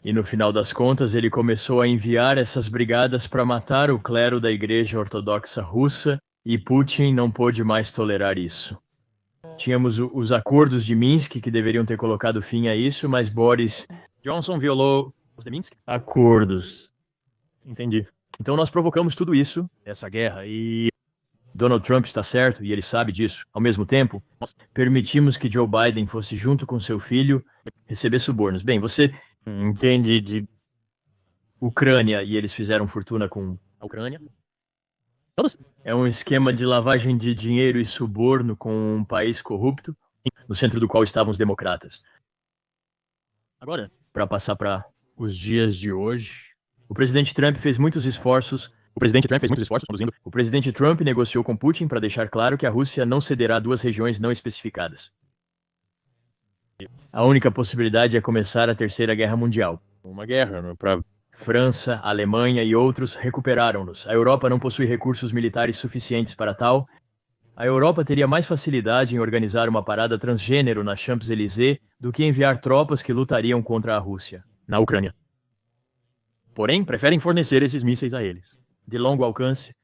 [SPEAKER 9] E no final das contas, ele começou a enviar essas brigadas para matar o clero da Igreja Ortodoxa Russa, e Putin não pôde mais tolerar isso. Tínhamos os acordos de Minsk, que deveriam ter colocado fim a isso, mas Boris Johnson violou os de Minsk. Acordos. Entendi. Então nós provocamos tudo isso, essa guerra, e Donald Trump está certo, e ele sabe disso. Ao mesmo tempo, nós permitimos que Joe Biden fosse junto com seu filho receber subornos. Bem, você entende de Ucrânia, e eles fizeram fortuna com a Ucrânia? Todos. É um esquema de lavagem de dinheiro e suborno com um país corrupto, no centro do qual estavam os democratas. Agora, para passar para os dias de hoje, o presidente Trump fez muitos esforços conduzindo. O presidente Trump negociou com Putin para deixar claro que a Rússia não cederá a 2 regiões não especificadas. A única possibilidade é começar a Terceira Guerra Mundial. Uma guerra para França, Alemanha e outros recuperaram-nos. A Europa não possui recursos militares suficientes para tal. A Europa teria mais facilidade em organizar uma parada transgênero na Champs-Élysées do que enviar tropas que lutariam contra a Rússia, na Ucrânia. Porém, preferem fornecer esses mísseis a eles, de longo alcance.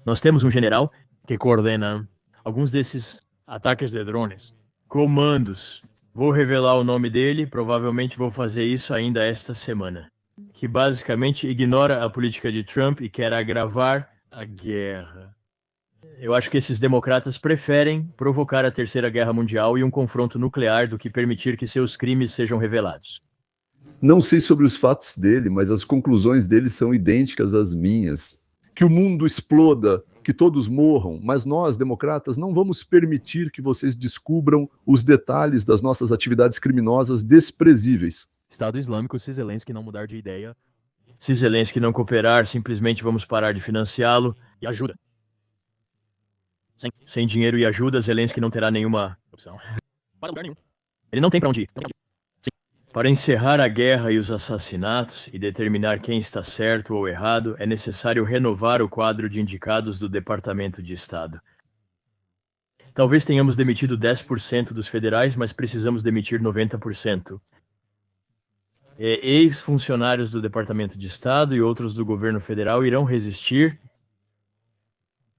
[SPEAKER 9] Nós temos um general que coordena alguns desses ataques de drones. Comandos. Vou revelar o nome dele, provavelmente vou fazer isso ainda esta semana. Que basicamente ignora a política de Trump e quer agravar a guerra. Eu acho que esses democratas preferem provocar a Terceira Guerra Mundial e um confronto nuclear do que permitir que seus crimes sejam revelados.
[SPEAKER 1] Não sei sobre os fatos dele, mas as conclusões dele são idênticas às minhas. Que o mundo exploda, que todos morram, mas nós, democratas, não vamos permitir que vocês descubram os detalhes das nossas atividades criminosas desprezíveis.
[SPEAKER 9] Estado Islâmico, se Zelensky não mudar de ideia. Se Zelensky não cooperar, simplesmente vamos parar de financiá-lo e ajuda. Sem dinheiro e ajuda, Zelensky não terá nenhuma opção. Para lugar nenhum. Ele não tem para onde ir. Para encerrar a guerra e os assassinatos e determinar quem está certo ou errado, é necessário renovar o quadro de indicados do Departamento de Estado. Talvez tenhamos demitido 10% dos federais, mas precisamos demitir 90%. Ex-funcionários do Departamento de Estado e outros do governo federal irão resistir.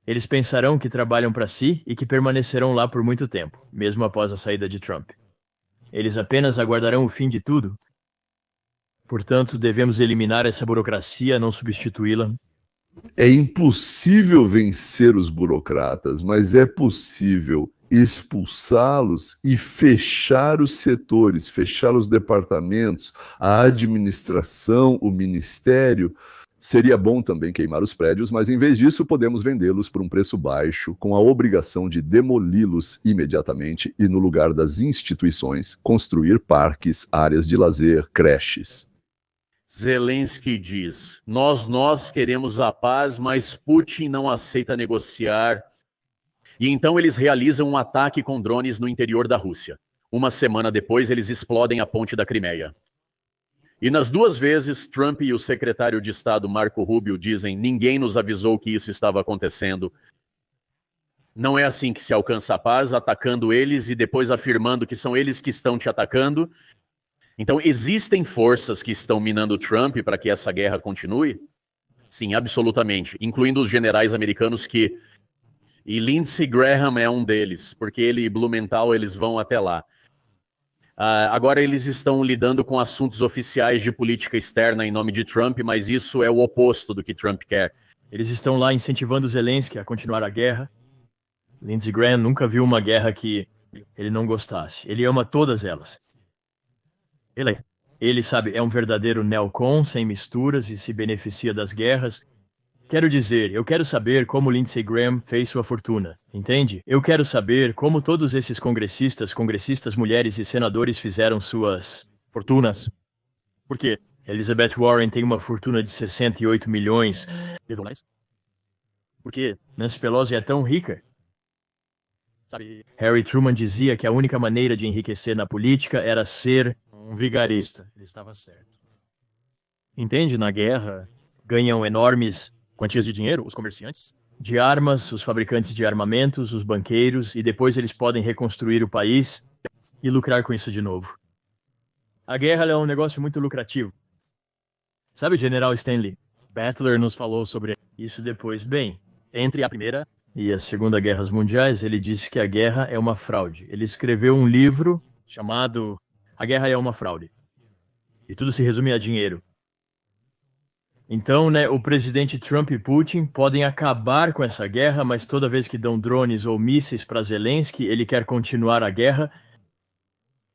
[SPEAKER 9] Eles pensarão que trabalham para si e que permanecerão lá por muito tempo, mesmo após a saída de Trump. Eles apenas aguardarão o fim de tudo. Portanto, devemos eliminar essa burocracia, não substituí-la.
[SPEAKER 1] É impossível vencer os burocratas, mas é possível expulsá-los e fechar os setores, fechar os departamentos, a administração, o ministério. Seria bom também queimar os prédios, mas em vez disso podemos vendê-los por um preço baixo, com a obrigação de demoli-los imediatamente e, no lugar das instituições, construir parques, áreas de lazer, creches.
[SPEAKER 8] Zelensky diz, nós queremos a paz, mas Putin não aceita negociar. E então eles realizam um ataque com drones no interior da Rússia. Uma semana depois, eles explodem a ponte da Crimeia. E nas 2 vezes, Trump e o secretário de Estado Marco Rubio dizem: ninguém nos avisou que isso estava acontecendo. Não é assim que se alcança a paz, atacando eles e depois afirmando que são eles que estão te atacando. Então, existem forças que estão minando Trump para que essa guerra continue? Sim, absolutamente. Incluindo os generais americanos E Lindsey Graham é um deles, porque ele e Blumenthal, eles vão até lá. Agora eles estão lidando com assuntos oficiais de política externa em nome de Trump, mas isso é o oposto do que Trump quer.
[SPEAKER 9] Eles estão lá incentivando Zelensky a continuar a guerra. Lindsey Graham nunca viu uma guerra que ele não gostasse. Ele ama todas elas. Ele sabe, é um verdadeiro neocon, sem misturas e se beneficia das guerras. Quero dizer, eu quero saber como Lindsey Graham fez sua fortuna, entende? Eu quero saber como todos esses congressistas mulheres e senadores fizeram suas fortunas. Por quê? Elizabeth Warren tem uma fortuna de 68 milhões de dólares. Por quê? Nancy Pelosi é tão rica. Sabe, Harry Truman dizia que a única maneira de enriquecer na política era ser um vigarista. Ele estava certo. Entende? Na guerra, ganham enormes quantias de dinheiro, os comerciantes de armas, os fabricantes de armamentos, os banqueiros, e depois eles podem reconstruir o país e lucrar com isso de novo. A guerra é um negócio muito lucrativo. Sabe o General Stanley Battler nos falou sobre isso depois? Bem, entre a Primeira e a Segunda Guerras Mundiais, ele disse que a guerra é uma fraude. Ele escreveu um livro chamado A Guerra é uma Fraude. E tudo se resume a dinheiro. Então, o presidente Trump e Putin podem acabar com essa guerra, mas toda vez que dão drones ou mísseis para Zelensky, ele quer continuar a guerra.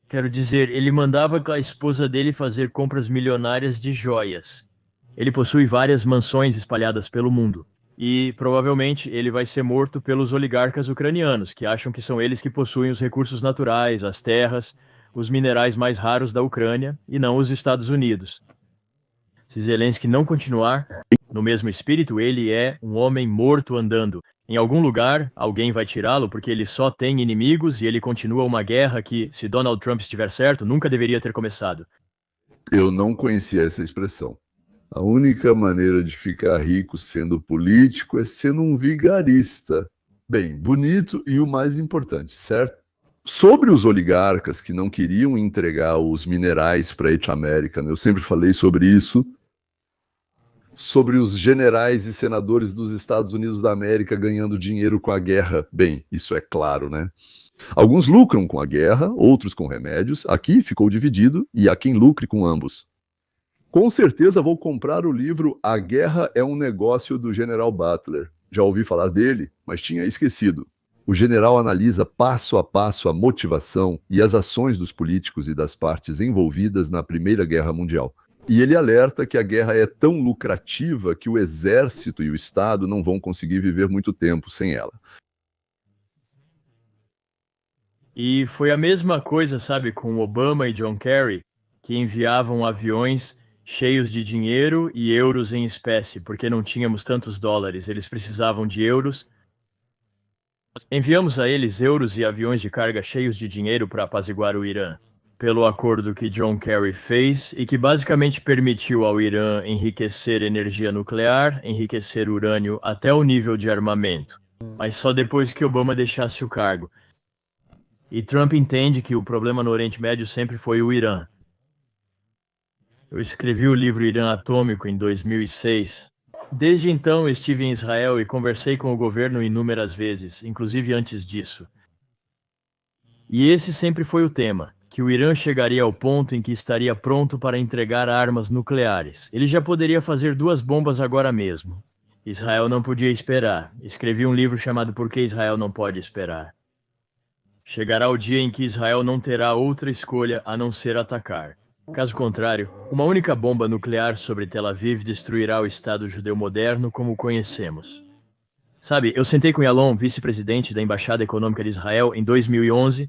[SPEAKER 9] Quero dizer, ele mandava a esposa dele fazer compras milionárias de joias. Ele possui várias mansões espalhadas pelo mundo. E, provavelmente, ele vai ser morto pelos oligarcas ucranianos, que acham que são eles que possuem os recursos naturais, as terras, os minerais mais raros da Ucrânia e não os Estados Unidos. Se Zelensky não continuar no mesmo espírito, ele é um homem morto andando. Em algum lugar, alguém vai tirá-lo porque ele só tem inimigos e ele continua uma guerra que, se Donald Trump estiver certo, nunca deveria ter começado.
[SPEAKER 1] Eu não conhecia essa expressão. A única maneira de ficar rico sendo político é sendo um vigarista. Bem, bonito e o mais importante, certo? Sobre os oligarcas que não queriam entregar os minerais para a East American, eu sempre falei sobre isso. Sobre os generais e senadores dos Estados Unidos da América ganhando dinheiro com a guerra. Bem, isso é claro, né? Alguns lucram com a guerra, outros com remédios. Aqui ficou dividido e há quem lucre com ambos. Com certeza vou comprar o livro A Guerra é um Negócio, do General Butler. Já ouvi falar dele, mas tinha esquecido. O general analisa passo a passo a motivação e as ações dos políticos e das partes envolvidas na Primeira Guerra Mundial. E ele alerta que a guerra é tão lucrativa que o exército e o Estado não vão conseguir viver muito tempo sem ela.
[SPEAKER 9] E foi a mesma coisa, sabe, com Obama e John Kerry, que enviavam aviões cheios de dinheiro e euros em espécie, porque não tínhamos tantos dólares, eles precisavam de euros. Enviamos a eles euros e aviões de carga cheios de dinheiro para apaziguar o Irã, pelo acordo que John Kerry fez e que basicamente permitiu ao Irã enriquecer energia nuclear, enriquecer urânio até o nível de armamento, mas só depois que Obama deixasse o cargo. E Trump entende que o problema no Oriente Médio sempre foi o Irã. Eu escrevi o livro Irã Atômico em 2006. Desde então estive em Israel e conversei com o governo inúmeras vezes, inclusive antes disso. E esse sempre foi o tema, que o Irã chegaria ao ponto em que estaria pronto para entregar armas nucleares. Ele já poderia fazer 2 bombas agora mesmo. Israel não podia esperar. Escrevi um livro chamado Por que Israel não pode esperar. Chegará o dia em que Israel não terá outra escolha a não ser atacar. Caso contrário, uma única bomba nuclear sobre Tel Aviv destruirá o Estado judeu moderno como o conhecemos. Sabe, eu sentei com Yalon, vice-presidente da Embaixada Econômica de Israel, em 2011.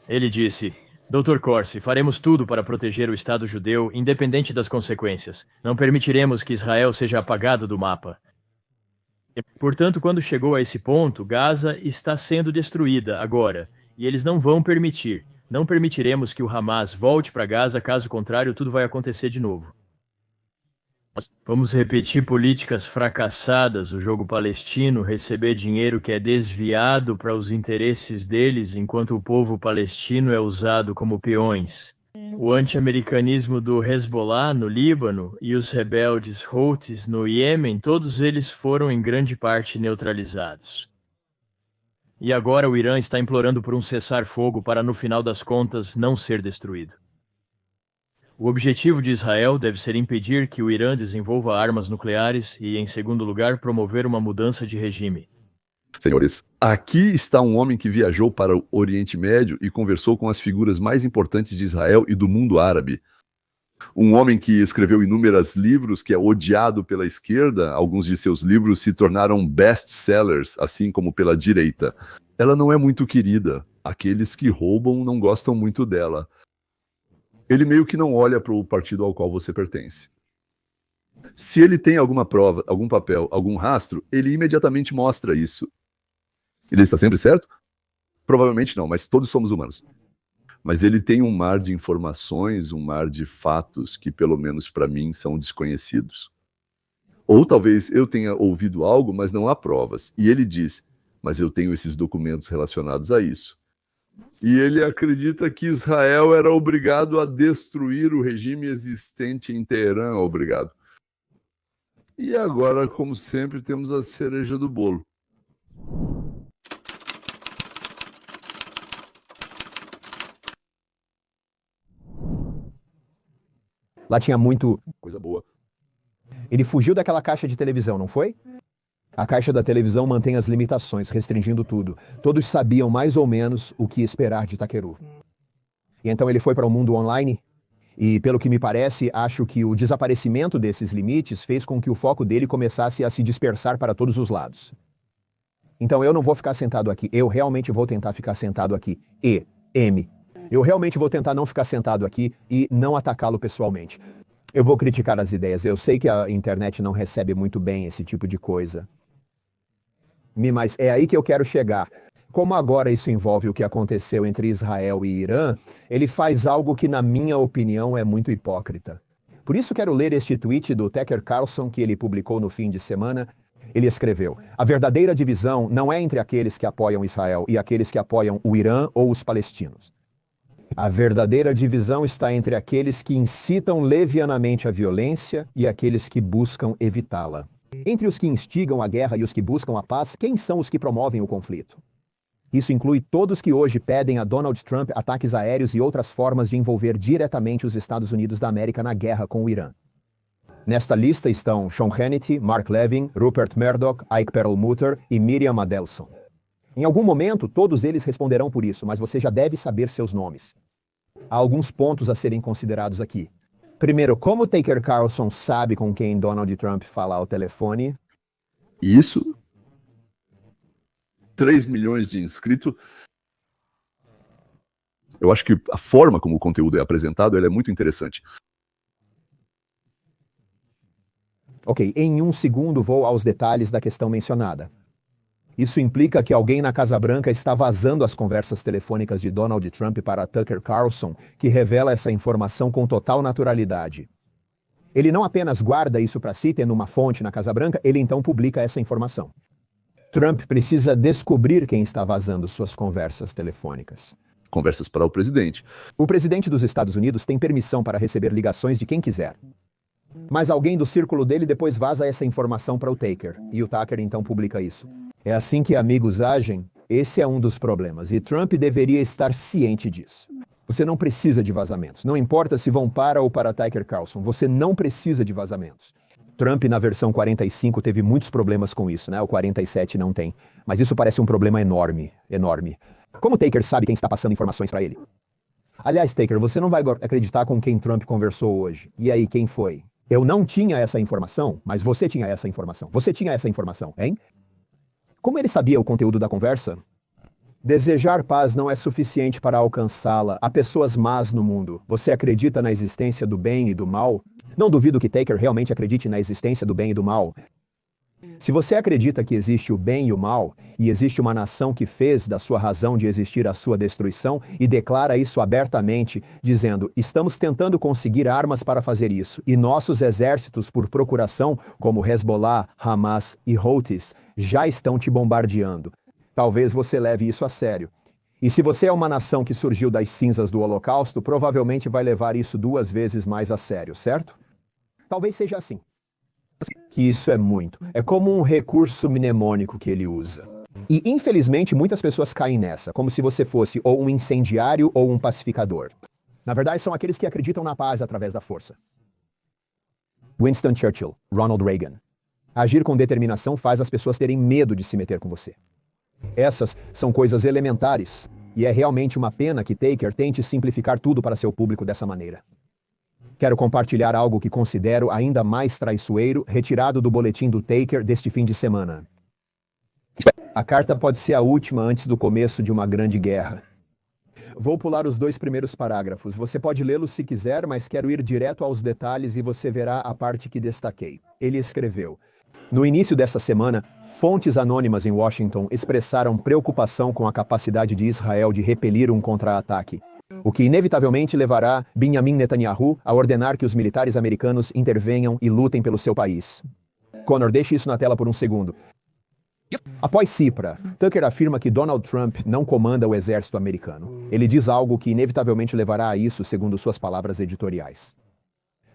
[SPEAKER 9] Ele disse: Dr. Corsi, faremos tudo para proteger o Estado judeu, independente das consequências. Não permitiremos que Israel seja apagado do mapa. Portanto, quando chegou a esse ponto, Gaza está sendo destruída agora, e eles não vão permitir. Não permitiremos que o Hamas volte para Gaza, caso contrário, tudo vai acontecer de novo. Vamos repetir políticas fracassadas, o jogo palestino, receber dinheiro que é desviado para os interesses deles, enquanto o povo palestino é usado como peões. O anti-americanismo do Hezbollah no Líbano e os rebeldes Houthis no Iêmen, todos eles foram em grande parte neutralizados. E agora o Irã está implorando por um cessar-fogo para, no final das contas, não ser destruído. O objetivo de Israel deve ser impedir que o Irã desenvolva armas nucleares e, em segundo lugar, promover uma mudança de regime.
[SPEAKER 1] Senhores, aqui está um homem que viajou para o Oriente Médio e conversou com as figuras mais importantes de Israel e do mundo árabe. Um homem que escreveu inúmeros livros, que é odiado pela esquerda. Alguns de seus livros se tornaram best-sellers, assim como pela direita. Ela não é muito querida. Aqueles que roubam não gostam muito dela. Ele meio que não olha para o partido ao qual você pertence. Se ele tem alguma prova, algum papel, algum rastro, ele imediatamente mostra isso. Ele está sempre certo? Provavelmente não, mas todos somos humanos. Mas ele tem um mar de informações, um mar de fatos que, pelo menos para mim, são desconhecidos. Ou talvez eu tenha ouvido algo, mas não há provas. E ele diz, mas eu tenho esses documentos relacionados a isso. E ele acredita que Israel era obrigado a destruir o regime existente em Teherã, obrigado. E agora, como sempre, temos a cereja do bolo.
[SPEAKER 10] Lá tinha muito...
[SPEAKER 1] Coisa boa.
[SPEAKER 10] Ele fugiu daquela caixa de televisão, não foi? A caixa da televisão mantém as limitações, restringindo tudo. Todos sabiam mais ou menos o que esperar de Takeru. E então ele foi para o mundo online? E, pelo que me parece, acho que o desaparecimento desses limites fez com que o foco dele começasse a se dispersar para todos os lados. Então eu não vou ficar sentado aqui. Eu realmente vou tentar ficar sentado aqui. Eu realmente vou tentar não ficar sentado aqui e não atacá-lo pessoalmente. Eu vou criticar as ideias. Eu sei que a internet não recebe muito bem esse tipo de coisa. Mas é aí que eu quero chegar. Como agora isso envolve o que aconteceu entre Israel e Irã, ele faz algo que, na minha opinião, é muito hipócrita. Por isso quero ler este tweet do Tucker Carlson que ele publicou no fim de semana. Ele escreveu: a verdadeira divisão não é entre aqueles que apoiam Israel e aqueles que apoiam o Irã ou os palestinos. A verdadeira divisão está entre aqueles que incitam levianamente a violência e aqueles que buscam evitá-la. Entre os que instigam a guerra e os que buscam a paz, quem são os que promovem o conflito? Isso inclui todos que hoje pedem a Donald Trump ataques aéreos e outras formas de envolver diretamente os Estados Unidos da América na guerra com o Irã. Nesta lista estão Sean Hannity, Mark Levin, Rupert Murdoch, Ike Perlmutter e Miriam Adelson. Em algum momento, todos eles responderão por isso, mas você já deve saber seus nomes. Há alguns pontos a serem considerados aqui. Primeiro, como Tucker Carlson sabe com quem Donald Trump fala ao telefone?
[SPEAKER 1] Isso. 3 milhões de inscritos. Eu acho que a forma como o conteúdo é apresentado, ele é muito interessante.
[SPEAKER 10] Ok, em um segundo vou aos detalhes da questão mencionada. Isso implica que alguém na Casa Branca está vazando as conversas telefônicas de Donald Trump para Tucker Carlson, que revela essa informação com total naturalidade. Ele não apenas guarda isso para si, tendo uma fonte na Casa Branca, ele então publica essa informação. Trump precisa descobrir quem está vazando suas conversas telefônicas.
[SPEAKER 1] Conversas para o presidente.
[SPEAKER 10] O presidente dos Estados Unidos tem permissão para receber ligações de quem quiser. Mas alguém do círculo dele depois vaza essa informação para o Tucker, e o Tucker então publica isso. É assim que amigos agem? Esse é um dos problemas, e Trump deveria estar ciente disso. Você não precisa de vazamentos. Não importa se vão para ou para Tucker Carlson, você não precisa de vazamentos. Trump, na versão 45, teve muitos problemas com isso, né? O 47 não tem. Mas isso parece um problema enorme, enorme. Como Tucker sabe quem está passando informações para ele? Aliás, Tucker, você não vai acreditar com quem Trump conversou hoje. E aí, quem foi? Eu não tinha essa informação, mas você tinha essa informação. Você tinha essa informação, hein? Como ele sabia o conteúdo da conversa? Desejar paz não é suficiente para alcançá-la. Há pessoas más no mundo. Você acredita na existência do bem e do mal? Não duvido que Tucker realmente acredite na existência do bem e do mal. Se você acredita que existe o bem e o mal, e existe uma nação que fez da sua razão de existir a sua destruição e declara isso abertamente, dizendo: estamos tentando conseguir armas para fazer isso, e nossos exércitos por procuração, como Hezbollah, Hamas e Houthis, já estão te bombardeando. Talvez você leve isso a sério. E se você é uma nação que surgiu das cinzas do Holocausto, provavelmente vai levar isso 2 vezes mais a sério, certo? Talvez seja assim. Que isso é muito. É como um recurso mnemônico que ele usa. E, infelizmente, muitas pessoas caem nessa, como se você fosse ou um incendiário ou um pacificador. Na verdade, são aqueles que acreditam na paz através da força. Winston Churchill, Ronald Reagan. Agir com determinação faz as pessoas terem medo de se meter com você. Essas são coisas elementares, e é realmente uma pena que Tucker tente simplificar tudo para seu público dessa maneira. Quero compartilhar algo que considero ainda mais traiçoeiro, retirado do boletim do Tucker deste fim de semana. A carta pode ser a última antes do começo de uma grande guerra. Vou pular os 2 primeiros parágrafos. Você pode lê-los se quiser, mas quero ir direto aos detalhes e você verá a parte que destaquei. Ele escreveu: no início desta semana, fontes anônimas em Washington expressaram preocupação com a capacidade de Israel de repelir um contra-ataque, o que inevitavelmente levará Benjamin Netanyahu a ordenar que os militares americanos intervenham e lutem pelo seu país. Connor, deixe isso na tela por um segundo. Após Cipra, Tucker afirma que Donald Trump não comanda o exército americano. Ele diz algo que inevitavelmente levará a isso, segundo suas palavras editoriais.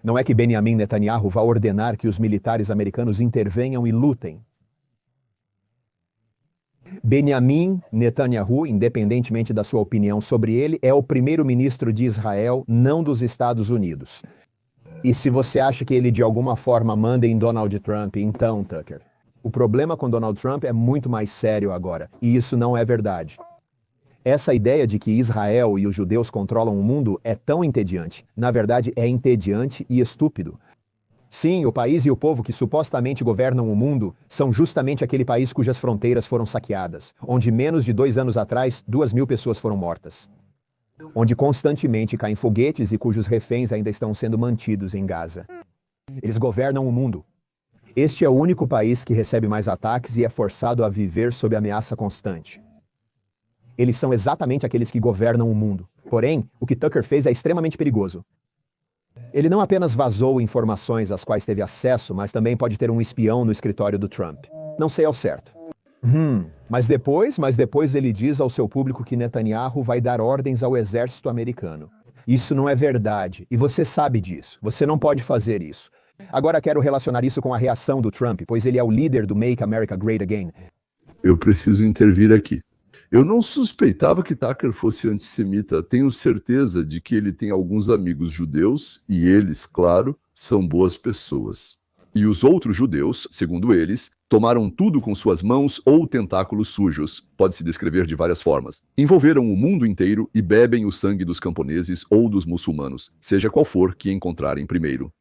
[SPEAKER 10] Não é que Benjamin Netanyahu vá ordenar que os militares americanos intervenham e lutem. Benjamin Netanyahu, independentemente da sua opinião sobre ele, é o primeiro-ministro de Israel, não dos Estados Unidos. E se você acha que ele de alguma forma manda em Donald Trump, então, Tucker, o problema com Donald Trump é muito mais sério agora, e isso não é verdade. Essa ideia de que Israel e os judeus controlam o mundo é tão entediante. Na verdade, é entediante e estúpido. Sim, o país e o povo que supostamente governam o mundo são justamente aquele país cujas fronteiras foram saqueadas, onde menos de 2 anos atrás, 2.000 pessoas foram mortas. onde constantemente caem foguetes e cujos reféns ainda estão sendo mantidos em Gaza. Eles governam o mundo. Este é o único país que recebe mais ataques e é forçado a viver sob ameaça constante. Eles são exatamente aqueles que governam o mundo. Porém, o que Tucker fez é extremamente perigoso. Ele não apenas vazou informações às quais teve acesso, mas também pode ter um espião no escritório do Trump. Não sei ao certo. Mas depois ele diz ao seu público que Netanyahu vai dar ordens ao exército americano. Isso não é verdade, e você sabe disso. Você não pode fazer isso. Agora quero relacionar isso com a reação do Trump, pois ele é o líder do Make America Great Again.
[SPEAKER 1] Eu preciso intervir aqui. Eu não suspeitava que Tucker fosse antissemita. Tenho certeza de que ele tem alguns amigos judeus e eles, claro, são boas pessoas. E os outros judeus, segundo eles, tomaram tudo com suas mãos ou tentáculos sujos. Pode-se descrever de várias formas. Envolveram o mundo inteiro e bebem o sangue dos camponeses ou dos muçulmanos, seja qual for que encontrarem primeiro.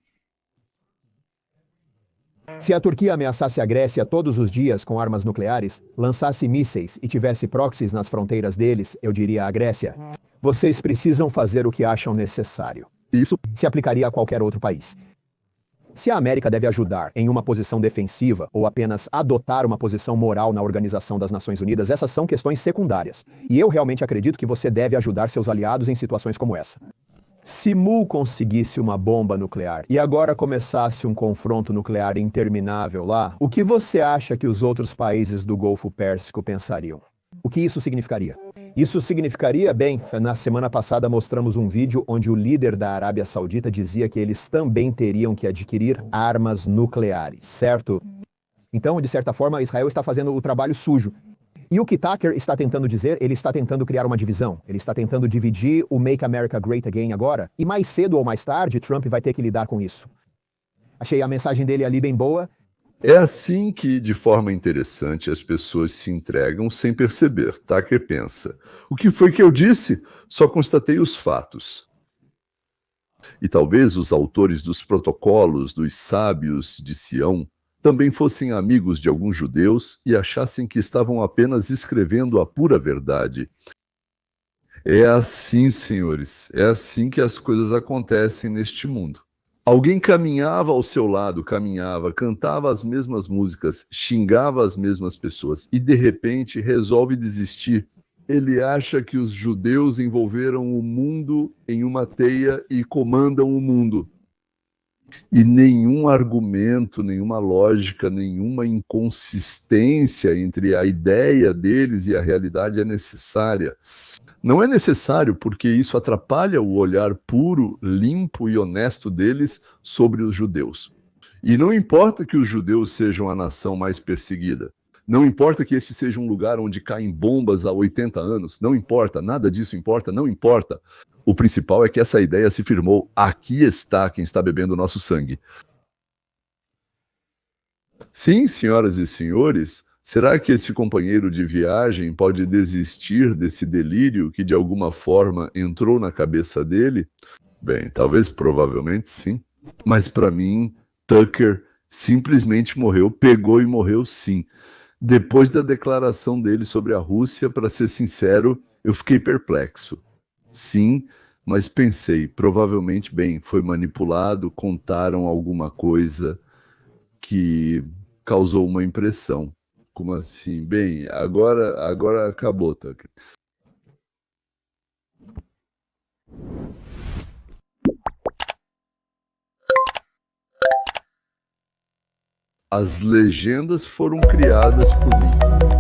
[SPEAKER 10] Se a Turquia ameaçasse a Grécia todos os dias com armas nucleares, lançasse mísseis e tivesse proxies nas fronteiras deles, eu diria à Grécia: vocês precisam fazer o que acham necessário.
[SPEAKER 1] Isso
[SPEAKER 10] se aplicaria a qualquer outro país. Se a América deve ajudar em uma posição defensiva ou apenas adotar uma posição moral na Organização das Nações Unidas, essas são questões secundárias. E eu realmente acredito que você deve ajudar seus aliados em situações como essa. Se Mu conseguisse uma bomba nuclear e agora começasse um confronto nuclear interminável lá, o que você acha que os outros países do Golfo Pérsico pensariam? O que isso significaria? Isso significaria, bem, na semana passada mostramos um vídeo onde o líder da Arábia Saudita dizia que eles também teriam que adquirir armas nucleares, certo? Então, de certa forma, Israel está fazendo o trabalho sujo. E o que Tucker está tentando dizer, ele está tentando criar uma divisão. Ele está tentando dividir o Make America Great Again agora. E mais cedo ou mais tarde, Trump vai ter que lidar com isso. Achei a mensagem dele ali bem boa.
[SPEAKER 1] É assim que, de forma interessante, as pessoas se entregam sem perceber. Tucker pensa: o que foi que eu disse? Só constatei os fatos. E talvez os autores dos protocolos dos sábios de Sião também fossem amigos de alguns judeus e achassem que estavam apenas escrevendo a pura verdade. É assim, senhores, é assim que as coisas acontecem neste mundo. Alguém caminhava ao seu lado, cantava as mesmas músicas, xingava as mesmas pessoas e, de repente, resolve desistir. Ele acha que os judeus envolveram o mundo em uma teia e comandam o mundo. E nenhum argumento, nenhuma lógica, nenhuma inconsistência entre a ideia deles e a realidade é necessária. Não é necessário porque isso atrapalha o olhar puro, limpo e honesto deles sobre os judeus. E não importa que os judeus sejam a nação mais perseguida. Não importa que este seja um lugar onde caem bombas há 80 anos. Não importa, nada disso importa, não importa. O principal é que essa ideia se firmou. Aqui está quem está bebendo o nosso sangue. Sim, senhoras e senhores, será que esse companheiro de viagem pode desistir desse delírio que de alguma forma entrou na cabeça dele? Bem, talvez, provavelmente sim. Mas para mim, Tucker simplesmente morreu, pegou e morreu sim. Depois da declaração dele sobre a Rússia, para ser sincero, eu fiquei perplexo. Sim, mas pensei, provavelmente, bem, foi manipulado, contaram alguma coisa que causou uma impressão. Como assim? Bem, agora acabou, Tucker. As legendas foram criadas por mim.